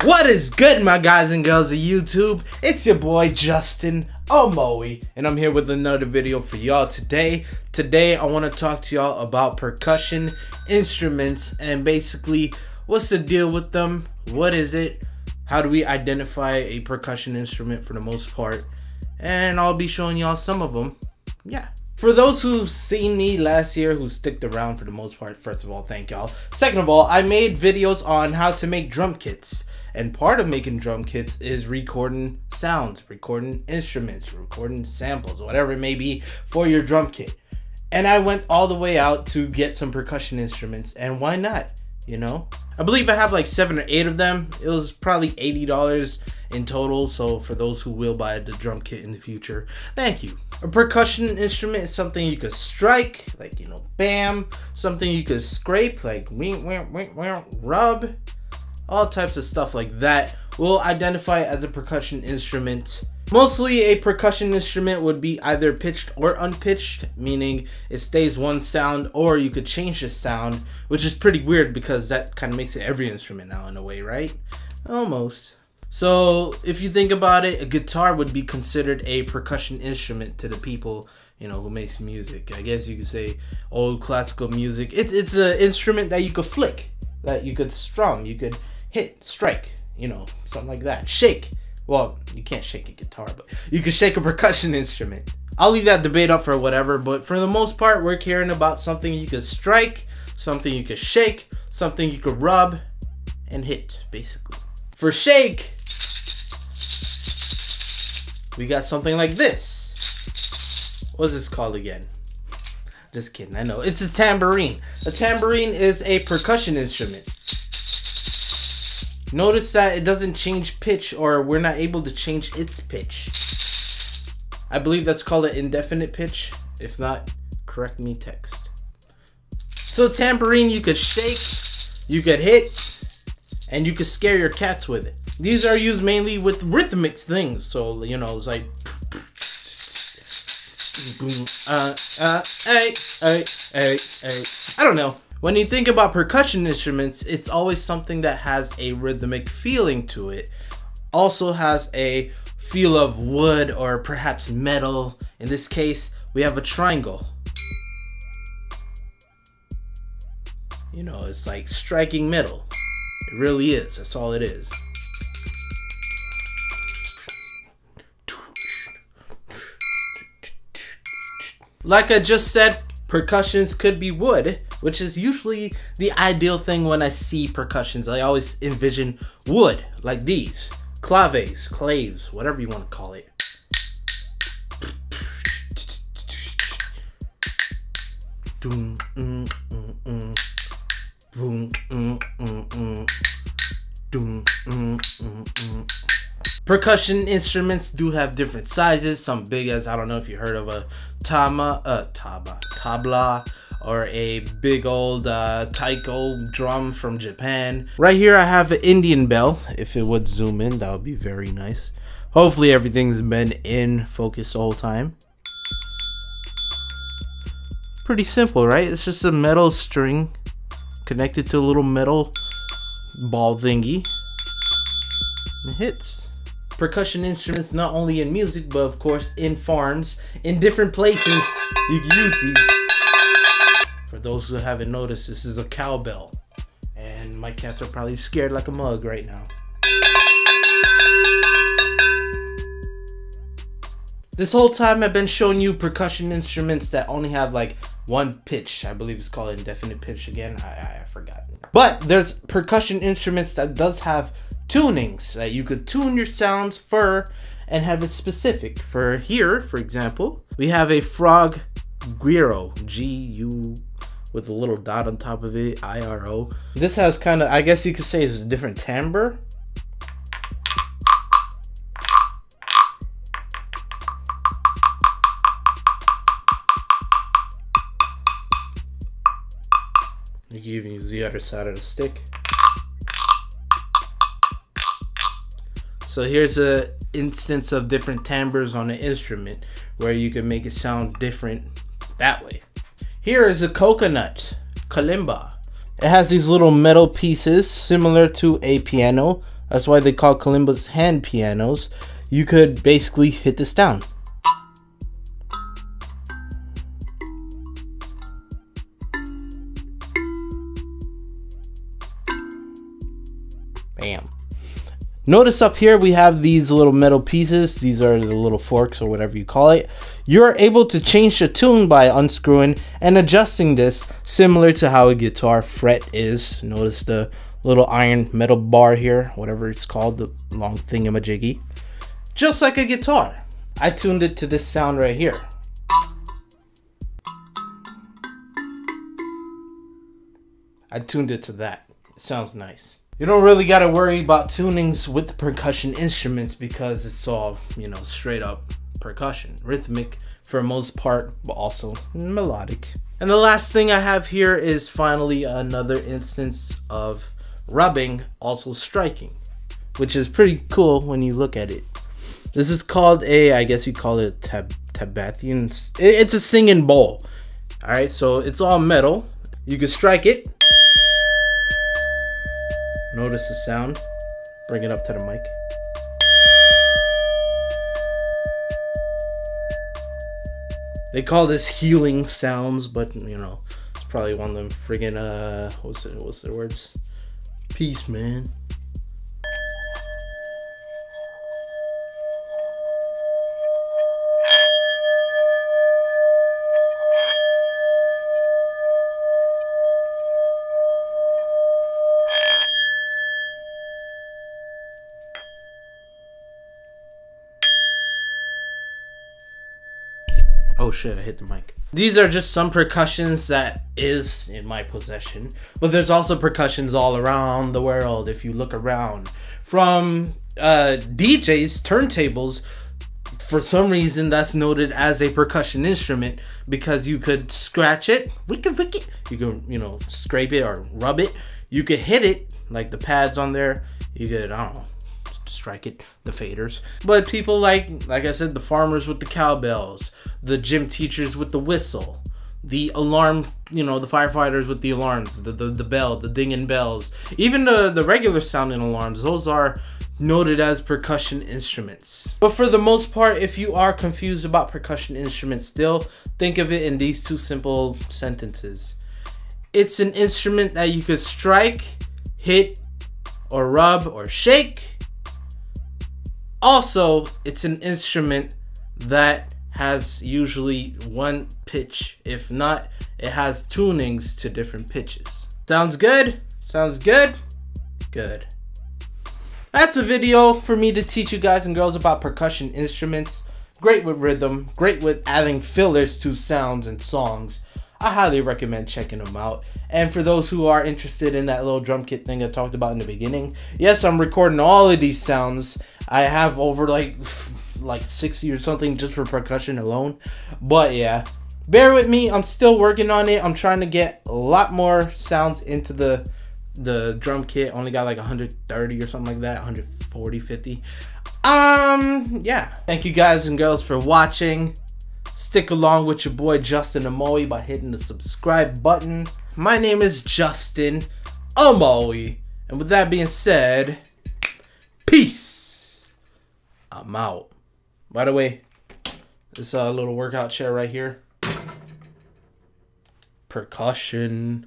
What is good, my guys and girls of YouTube? It's your boy Justin Omoi, and I'm here with another video for y'all today. Today I want to talk to y'all about percussion instruments and basically what's the deal with them, what is it, how do we identify a percussion instrument for the most part, and I'll be showing y'all some of them. Yeah. For those who've seen me last year, who sticked around for the most part, first of all, thank y'all. Second of all, I made videos on how to make drum kits. And part of making drum kits is recording sounds, recording instruments, recording samples, whatever it may be for your drum kit. And I went all the way out to get some percussion instruments, and why not, you know? I believe I have like 7 or 8 of them. It was probably $80 in total, so for those who will buy the drum kit in the future, thank you. A percussion instrument is something you could strike, like, you know, bam. Something you could scrape, like rub. All types of stuff like that will identify as a percussion instrument. Mostly a percussion instrument would be either pitched or unpitched, meaning it stays one sound, or you could change the sound, which is pretty weird because that kind of makes it every instrument now in a way, right? Almost. So if you think about it, a guitar would be considered a percussion instrument to the people, you know, who makes music. I guess you could say old classical music. It's an instrument that you could flick, that you could strum, you could hit, strike, you know, something like that. Shake. Well, you can't shake a guitar, but you can shake a percussion instrument. I'll leave that debate up for whatever, but for the most part, we're caring about something you could strike, something you could shake, something you could rub, and hit, basically. For shake, we got something like this. What's this called again? Just kidding, I know. It's a tambourine. A tambourine is a percussion instrument. Notice that it doesn't change pitch, or we're not able to change its pitch. I believe that's called an indefinite pitch. If not, correct me text. So tambourine, you could shake, you could hit, and you could scare your cats with it. These are used mainly with rhythmic things. So, you know, it's like I don't know. When you think about percussion instruments, it's always something that has a rhythmic feeling to it. Also has a feel of wood or perhaps metal. In this case, we have a triangle. You know, it's like striking metal. It really is. That's all it is. Like I just said, percussions could be wood, which is usually the ideal thing when I see percussions. I always envision wood, like these. Claves, claves, whatever you want to call it. Percussion instruments do have different sizes. Some big as, I don't know if you heard of a tabla, or a big old taiko drum from Japan. Right here I have an Indian bell. If it would zoom in, that would be very nice. Hopefully everything's been in focus the whole time. Pretty simple, right? It's just a metal string connected to a little metal ball thingy. And it hits. Percussion instruments not only in music, but of course in farms, in different places you can use these. For those who haven't noticed, this is a cowbell, and my cats are probably scared like a mug right now. This whole time I've been showing you percussion instruments that only have like one pitch. I believe it's called indefinite pitch again. I forgot. But there's percussion instruments that does have tunings that you could tune your sounds for and have it specific. For here, for example, we have a frog guiro, G-U with a little dot on top of it, I-R-O. This has kind of, I guess you could say, it's a different timbre. You can even use the other side of the stick. So here's a instance of different timbres on an instrument where you can make it sound different that way. Here is a coconut, kalimba. It has these little metal pieces similar to a piano, That's why they call kalimbas hand pianos. You could basically hit this down. Bam. Notice up here we have these little metal pieces. These are the little forks or whatever you call it. You're able to change the tune by unscrewing and adjusting this, similar to how a guitar fret is. Notice the little iron metal bar here, whatever it's called, the long thingamajiggy. Just like a guitar. I tuned it to this sound right here. I tuned it to that. It sounds nice. You don't really got to worry about tunings with the percussion instruments because it's all, you know, straight up percussion. Rhythmic for the most part, but also melodic. And the last thing I have here is finally another instance of rubbing, also striking, which is pretty cool when you look at it. This is called a, I guess you call it Tibetan. It's a singing bowl. All right, so it's all metal. You can strike it. Notice the sound. Bring it up to the mic. They call this healing sounds, but you know, it's probably one of them friggin' what's the words? Peace, man. Oh shit, I hit the mic. These are just some percussions that is in my possession, but there's also percussions all around the world if you look around. From DJs, turntables, for some reason that's noted as a percussion instrument because you could scratch it, you could, you know, scrape it or rub it, you could hit it, like the pads on there, you could, I don't know, strike it, the faders. But people like I said, the farmers with the cowbells, the gym teachers with the whistle, the alarm, you know, the firefighters with the alarms, the bell, the dinging bells, even the regular sounding alarms, those are noted as percussion instruments. But for the most part, if you are confused about percussion instruments still, think of it in these two simple sentences. It's an instrument that you could strike, hit, or rub, or shake. Also, it's an instrument that has usually one pitch. If not, it has tunings to different pitches. Sounds good? Sounds good? Good. That's a video for me to teach you guys and girls about percussion instruments. Great with rhythm, great with adding fillers to sounds and songs. I highly recommend checking them out. And for those who are interested in that little drum kit thing I talked about in the beginning, yes, I'm recording all of these sounds. I have over like 60 or something just for percussion alone. But yeah, bear with me. I'm still working on it. I'm trying to get a lot more sounds into the drum kit. Only got like 130 or something like that, 140, 50. Yeah. Thank you guys and girls for watching. Stick along with your boy Justin Omoi by hitting the subscribe button. My name is Justin Omoi. And with that being said, peace. I'm out. By the way, this little workout chair right here, percussion.